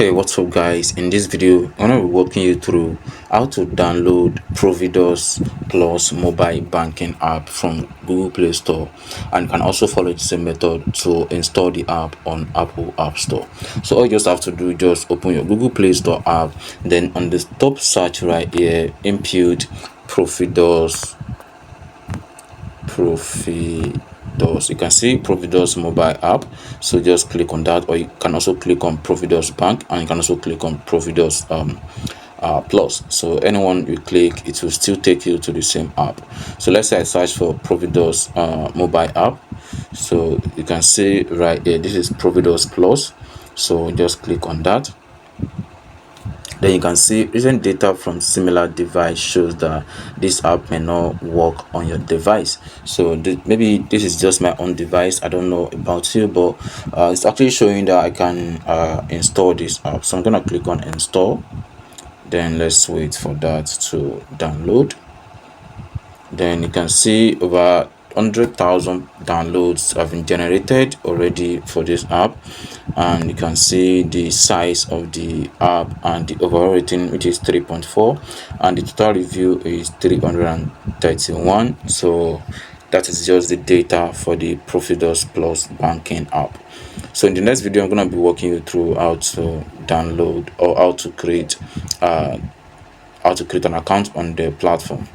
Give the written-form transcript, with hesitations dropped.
Hey, what's up guys? In this video I'm going to be walking you through how to download Providus Plus mobile banking app from Google Play Store, and you can also follow the same method to install the app on Apple App Store. So all you just have to do, just open your Google Play Store app, then on the top search right here, input Providus. You can see Providus mobile app, so just click on that, or you can also click on Providus Bank, and you can also click on Providus Plus. So anyone you click, it will still take you to the same app. So let's say I search for Providus mobile app. So you can see right here, this is Providus Plus. So just click on that. Then you can see recent data from similar device shows that this app may not work on your device. So maybe this is just my own device. I don't know about you, but it's actually showing that I can install this app. So I'm gonna click on install. Then let's wait for that to download. Then you can see over 100,000 downloads have been generated already for this app, and you can see the size of the app and the overall rating, which is 3.4, and the total review is 331. So that is just the data for the Providus Plus banking app. So in the next video I'm going to be walking you through how to download, or how to create an account on the platform.